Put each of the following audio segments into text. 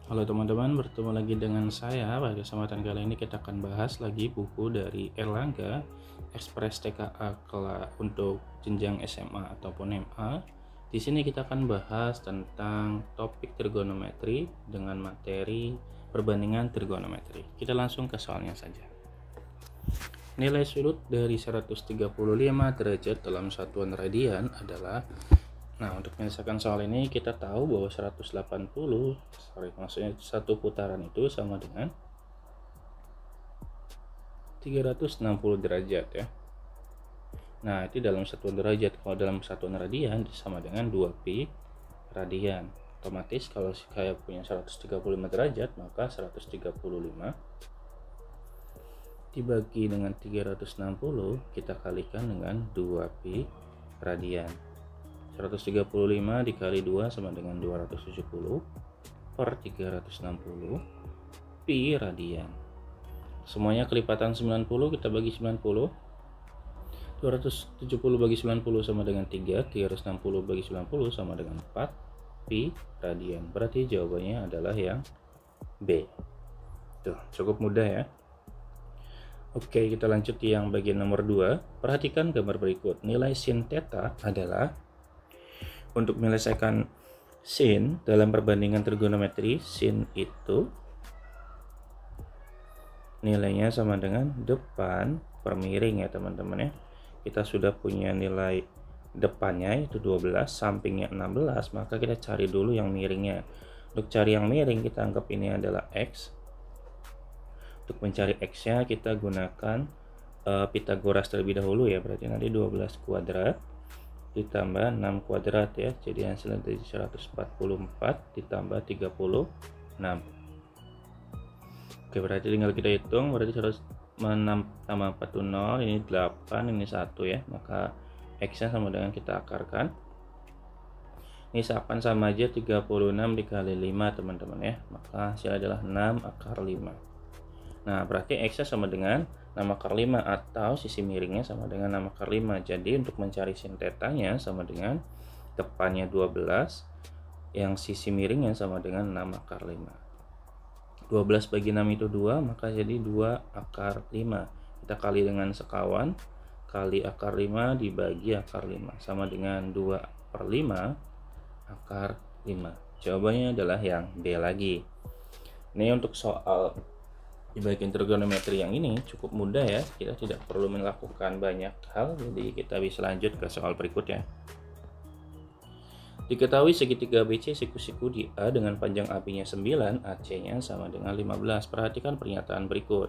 Halo teman-teman, bertemu lagi dengan saya. Pada kesempatan kali ini kita akan bahas lagi buku dari Erlangga, Ekspres TKA untuk jenjang SMA ataupun MA. Di sini kita akan bahas tentang topik trigonometri dengan materi perbandingan trigonometri. Kita langsung ke soalnya saja. Nilai sudut dari 135 derajat dalam satuan radian adalah. Nah, untuk menyelesaikan soal ini kita tahu bahwa maksudnya satu putaran itu sama dengan 360 derajat ya. Nah, itu dalam satuan derajat. Kalau dalam satuan radian sama dengan 2pi radian. Otomatis kalau saya punya 135 derajat, maka 135 dibagi dengan 360 kita kalikan dengan 2pi radian. 135 dikali 2 sama dengan 270 per 360 pi radian. Semuanya kelipatan 90, kita bagi 90. 270 bagi 90 sama dengan 3, 360 bagi 90 sama dengan 4 pi radian. Berarti jawabannya adalah yang B. Tuh, cukup mudah ya. Oke, kita lanjut yang bagian nomor 2. Perhatikan gambar berikut. Nilai sin theta adalah, untuk menyelesaikan sin dalam perbandingan trigonometri, sin itu nilainya sama dengan depan per miring ya teman-teman ya. Kita sudah punya nilai depannya itu 12, sampingnya 16, maka kita cari dulu yang miringnya. Untuk cari yang miring kita anggap ini adalah X. Untuk mencari X-nya kita gunakan Pitagoras terlebih dahulu ya, berarti nanti 12 kuadrat ditambah 6 kuadrat ya, jadi hasilnya dari 144 ditambah 36. Oke, berarti tinggal kita hitung, berarti 106 tambah 4 itu 0, ini 8, ini 1 ya, maka X nya sama dengan kita akarkan. Ini seakan sama aja 36 dikali 5 teman-teman ya, maka hasilnya adalah 6 akar 5. Nah, berarti X nya sama dengan 6 akar 5 atau sisi miringnya sama dengan 6 akar 5. Jadi untuk mencari sin tetanya sama dengan depannya 12, yang sisi miringnya sama dengan 6 akar 5. 12 bagi 6 itu 2, maka jadi 2 akar 5. Kita kali dengan sekawan, kali akar 5 dibagi akar 5, sama dengan 2 per 5 akar 5. Jawabannya adalah yang B lagi. Ini untuk soal di bagian trigonometri yang ini cukup mudah ya, kita tidak perlu melakukan banyak hal, jadi kita bisa lanjut ke soal berikutnya. Diketahui segitiga BC siku-siku di A dengan panjang AB-nya 9, AC-nya sama dengan 15. Perhatikan pernyataan berikut.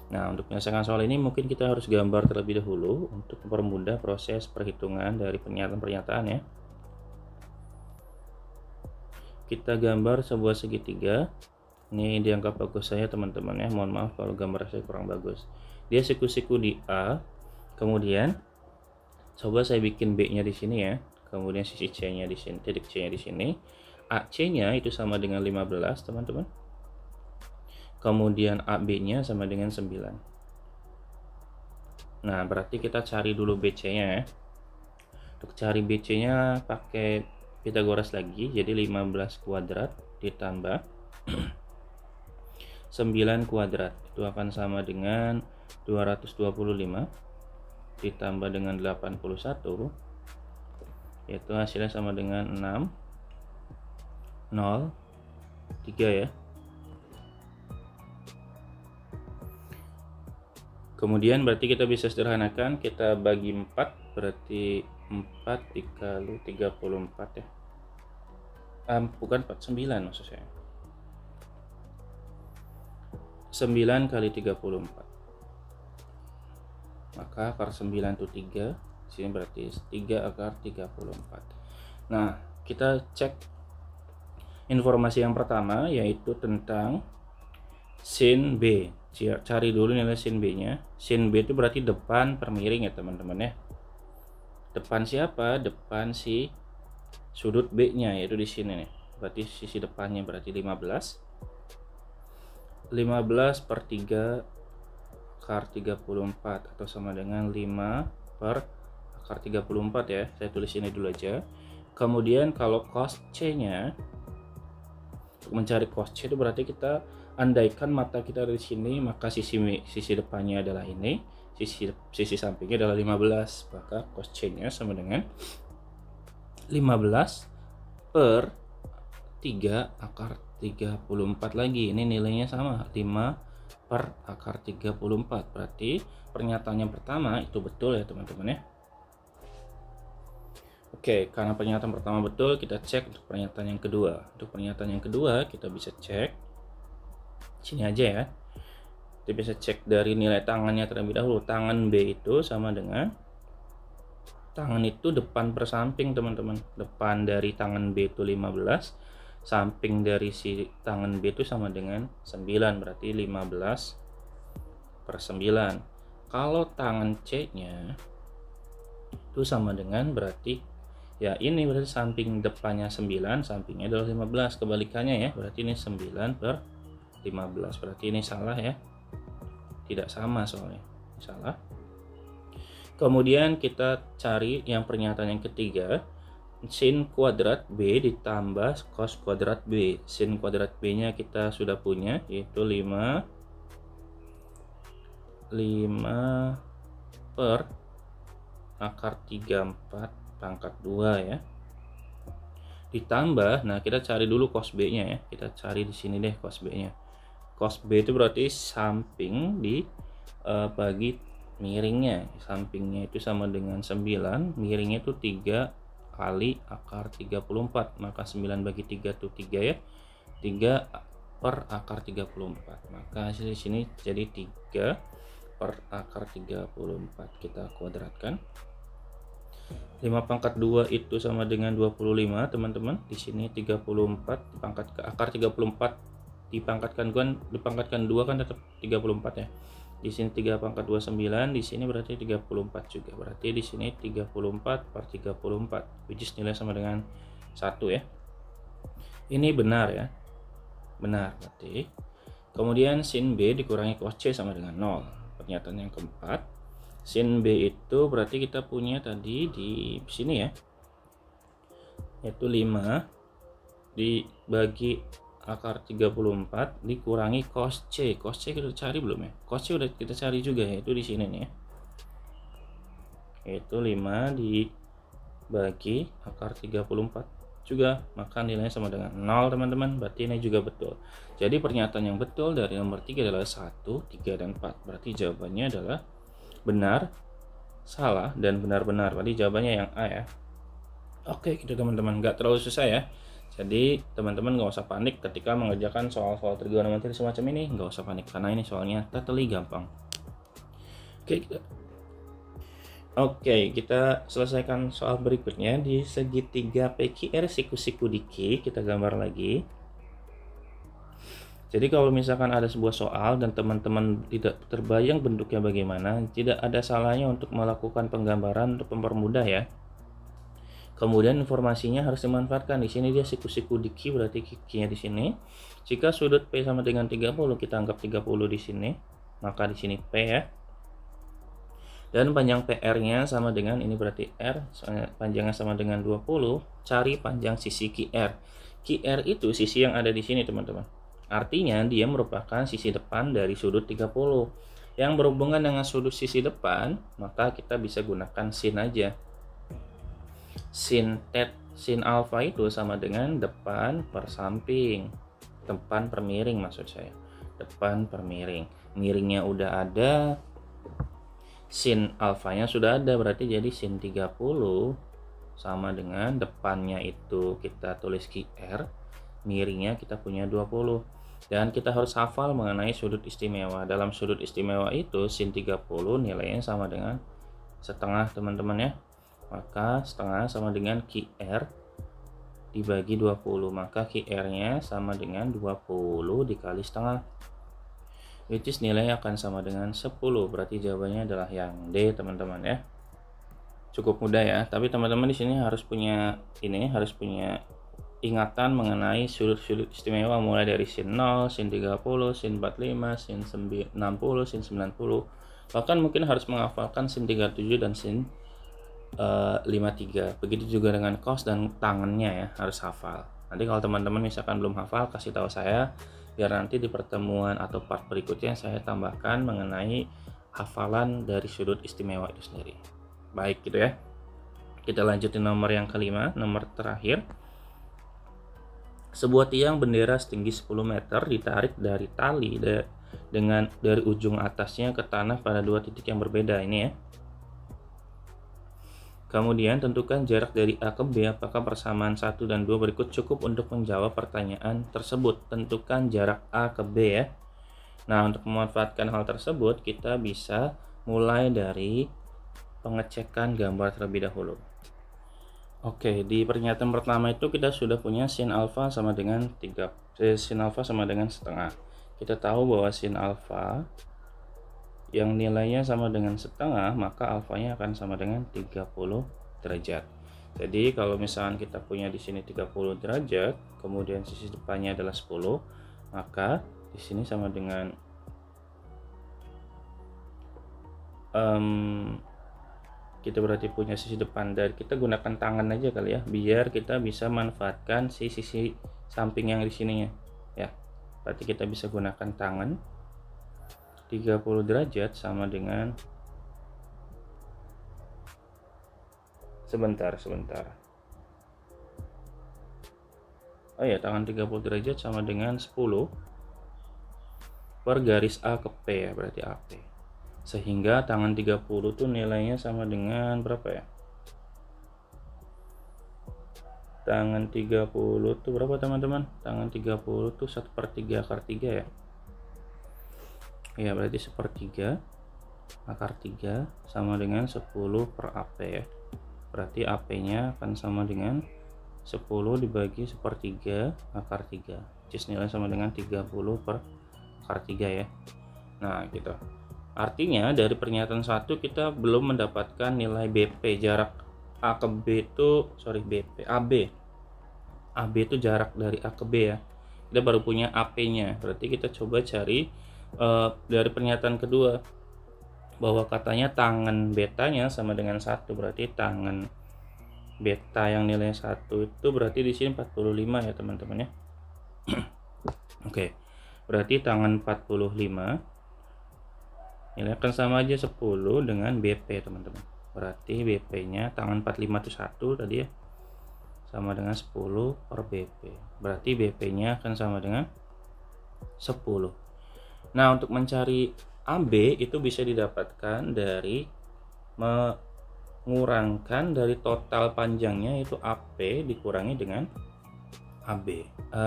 Nah, untuk menyelesaikan soal ini mungkin kita harus gambar terlebih dahulu untuk mempermudah proses perhitungan dari pernyataan-pernyataan ya. Kita gambar sebuah segitiga. Ini dianggap bagus saya teman-teman ya, mohon maaf kalau gambar saya kurang bagus. Dia siku-siku di A, kemudian coba saya bikin B nya di sini ya, kemudian sisi C nya di sini, titik C nya di sini, AC nya itu sama dengan 15 teman-teman, kemudian AB nya sama dengan 9. Nah, berarti kita cari dulu BC nya ya. Untuk cari BC nya pakai Pitagoras lagi, jadi 15 kuadrat ditambah 9 kuadrat itu akan sama dengan 225 ditambah dengan 81, yaitu hasilnya sama dengan 6 0 3 ya. Kemudian berarti kita bisa sederhanakan, kita bagi 4, berarti 4 dikali 34 ya, bukan 49 maksud saya, 9 kali 34, maka akar 9 itu 3, sini berarti 3 akar 34. Nah, kita cek informasi yang pertama yaitu tentang sin B. Cari dulu nilai sin B nya. Sin B itu berarti depan per miring ya teman-teman ya. Depan siapa? Depan si sudut B nya, yaitu di sini nih, berarti sisi depannya berarti 15 per 3 akar 34 atau sama dengan 5 per akar 34 ya. Saya tulis ini dulu aja. Kemudian kalau cos C nya Untuk mencari cos C itu berarti kita andaikan mata kita dari sini, maka sisi depannya adalah ini, sisi sampingnya adalah 15, maka cos C-nya sama dengan 15 per 3 akar 34 lagi. Ini nilainya sama, 5 per akar 34. Berarti pernyataan yang pertama itu betul ya teman-teman ya. Oke, karena pernyataan pertama betul, kita cek untuk pernyataan yang kedua. Untuk pernyataan yang kedua, kita bisa cek sini aja ya. Kita bisa cek dari nilai tangannya terlebih dahulu. Tangan B itu sama dengan, tangan itu depan per samping teman-teman. Depan dari tangan B itu 15, samping dari si tangan B itu sama dengan 9, berarti 15 per 9. Kalau tangan C-nya itu sama dengan, berarti ya ini berarti samping depannya 9, sampingnya adalah 15, kebalikannya ya, berarti ini 9 per 15, berarti ini salah ya, tidak sama soalnya, salah. Kemudian kita cari yang pernyataan yang ketiga, sin kuadrat B ditambah cos kuadrat B. Sin kuadrat B nya kita sudah punya, yaitu 5 per akar 34 pangkat 2 ya, ditambah, nah kita cari dulu cos B nya ya, kita cari di sini deh cos B nya. Cos B itu berarti samping di bagi miringnya, sampingnya itu sama dengan 9, miringnya itu 3 kali akar 34, maka 9 bagi 3 itu 3 ya, 3 per akar 34, maka hasil di sini jadi 3 per akar 34. Kita kuadratkan. 5 pangkat 2 itu sama dengan 25 teman-teman. Di sini 34 dipangkat ke akar 34 dipangkatkan 2 kan tetap 34 ya. Di sini 3 pangkat 29, di sini berarti 34 juga. Berarti di sini 34 per 34, which is nilai sama dengan 1 ya. Ini benar ya. Benar berarti. Kemudian sin B dikurangi cos C sama dengan 0. Pernyataan yang keempat. Sin B itu berarti kita punya tadi di sini ya, yaitu 5 dibagi akar 34 dikurangi cos C. Cos C kita cari belum ya? Cos C udah kita cari juga, yaitu di sini nih ya, yaitu 5 dibagi akar 34 juga, maka nilainya sama dengan 0 teman-teman. Berarti ini juga betul. Jadi pernyataan yang betul dari nomor 3 adalah 1, 3, dan 4. Berarti jawabannya adalah benar, salah, dan benar-benar. Berarti jawabannya yang A ya. Oke gitu teman-teman, nggak terlalu susah ya. Jadi teman-teman nggak usah panik ketika mengerjakan soal-soal trigonometri semacam ini. Nggak usah panik karena ini soalnya totally gampang. Oke, kita selesaikan soal berikutnya. Di segitiga PQR siku-siku di Q, kita gambar lagi. Jadi kalau misalkan ada sebuah soal dan teman-teman tidak terbayang bentuknya bagaimana, tidak ada salahnya untuk melakukan penggambaran untuk mempermudah ya. Kemudian informasinya harus dimanfaatkan. Di sini dia siku-siku di Q, berarti Q-nya di sini. Jika sudut P sama dengan 30, kita anggap 30 di sini, maka di sini P ya. Dan panjang PR-nya sama dengan, ini berarti R, panjangnya sama dengan 20, cari panjang sisi QR. QR itu sisi yang ada di sini teman-teman. Artinya dia merupakan sisi depan dari sudut 30. Yang berhubungan dengan sudut sisi depan, maka kita bisa gunakan sin aja. Sin alfa itu sama dengan depan per samping. Depan per miring maksud saya. Depan per miring. Miringnya udah ada, sin alfanya sudah ada, berarti jadi sin 30 sama dengan depannya itu kita tulis QR, miringnya kita punya 20. Dan kita harus hafal mengenai sudut istimewa. Dalam sudut istimewa itu sin 30 nilainya sama dengan setengah teman-teman ya. Maka setengah sama dengan QR dibagi 20. Maka QR-nya sama dengan 20 dikali setengah, which is nilainya akan sama dengan 10. Berarti jawabannya adalah yang D teman-teman ya. Cukup mudah ya. Tapi teman-teman di sini harus punya ingatan mengenai sudut-sudut istimewa, mulai dari sin 0, sin 30, sin 45, sin 60, sin 90. Bahkan mungkin harus menghafalkan sin 37 dan sin 53. Begitu juga dengan cos dan tangannya ya, harus hafal. Nanti kalau teman-teman misalkan belum hafal, kasih tahu saya biar nanti di pertemuan atau part berikutnya saya tambahkan mengenai hafalan dari sudut istimewa itu sendiri. Baik gitu ya. Kita lanjutin nomor yang kelima, nomor terakhir. Sebuah tiang bendera setinggi 10 meter ditarik dari tali dari ujung atasnya ke tanah pada dua titik yang berbeda ini ya. Kemudian tentukan jarak dari A ke B. Apakah persamaan 1 dan 2 berikut cukup untuk menjawab pertanyaan tersebut? Tentukan jarak A ke B ya. Nah, untuk memanfaatkan hal tersebut kita bisa mulai dari pengecekan gambar terlebih dahulu. Oke, di pernyataan pertama itu kita sudah punya sin alfa sama dengan sin alfa sama dengan setengah. Kita tahu bahwa sin alfa yang nilainya sama dengan setengah, maka alfanya akan sama dengan 30 derajat. Jadi kalau misalkan kita punya di sini 30 derajat, kemudian sisi depannya adalah 10, maka di sini sama dengan kita berarti punya sisi depan, dan kita gunakan tangan aja kali ya, biar kita bisa manfaatkan sisi samping yang di sininya ya. Berarti kita bisa gunakan tangan. 30 derajat sama dengan sebentar. Oh ya, tangan 30 derajat sama dengan 10 per garis A ke P ya, berarti AP. Sehingga tangan 30 tuh nilainya sama dengan berapa ya? Tangan 30 tuh berapa teman-teman? Tangan 30 tuh 1/3 akar 3 ya. Ya, berarti 1/3 akar 3 sama dengan 10 per AP ya. Berarti AP nya akan sama dengan 10 dibagi 1/3 akar 3, which nilai sama dengan 30 per akar 3 ya. Nah gitu. Artinya dari pernyataan 1 kita belum mendapatkan nilai BP, jarak A ke B itu, AB itu jarak dari A ke B ya. Kita baru punya AP nya, berarti kita coba cari dari pernyataan kedua bahwa katanya tangan betanya sama dengan 1, berarti tangan beta yang nilainya 1 itu berarti di sini 45 ya teman-teman ya. Oke, berarti tangan 45 nilai akan sama aja 10 dengan BP teman-teman. Berarti BP nya tangan 45 itu 1 tadi ya, sama dengan 10 per BP. Berarti BP nya akan sama dengan 10. Nah, untuk mencari AB itu bisa didapatkan dari mengurangkan dari total panjangnya, yaitu AP dikurangi dengan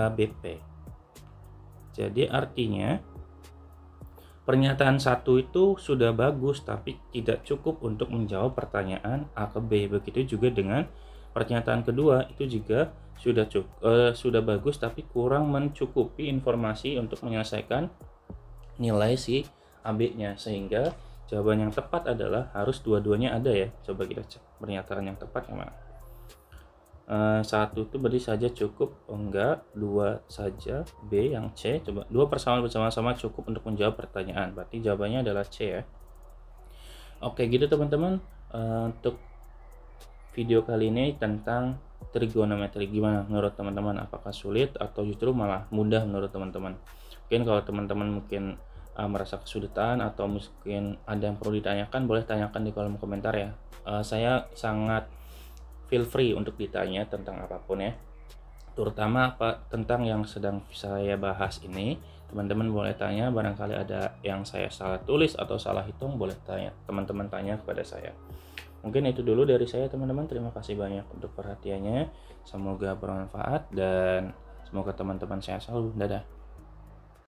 BP. Jadi artinya pernyataan 1 itu sudah bagus tapi tidak cukup untuk menjawab pertanyaan A ke B. Begitu juga dengan pernyataan kedua, itu juga sudah bagus tapi kurang mencukupi informasi untuk menyelesaikan nilai si AB-nya, sehingga jawaban yang tepat adalah harus dua-duanya ada ya. Coba kita cek pernyataan yang tepat yang mana. 1 itu berarti saja cukup, enggak, 2 saja, B yang C. Coba 2 persamaan bersama-sama cukup untuk menjawab pertanyaan, berarti jawabannya adalah C ya. Oke gitu teman-teman, untuk video kali ini tentang trigonometri. Gimana menurut teman-teman, apakah sulit atau justru malah mudah menurut teman-teman? Mungkin kalau teman-teman mungkin merasa kesulitan atau mungkin ada yang perlu ditanyakan, boleh tanyakan di kolom komentar ya. Saya sangat feel free untuk ditanya tentang apapun ya, terutama tentang yang sedang saya bahas ini. Teman-teman boleh tanya, barangkali ada yang saya salah tulis atau salah hitung, boleh tanya, teman-teman tanya kepada saya. Mungkin itu dulu dari saya teman-teman. Terima kasih banyak untuk perhatiannya, semoga bermanfaat dan semoga teman-teman sehat selalu. Dadah.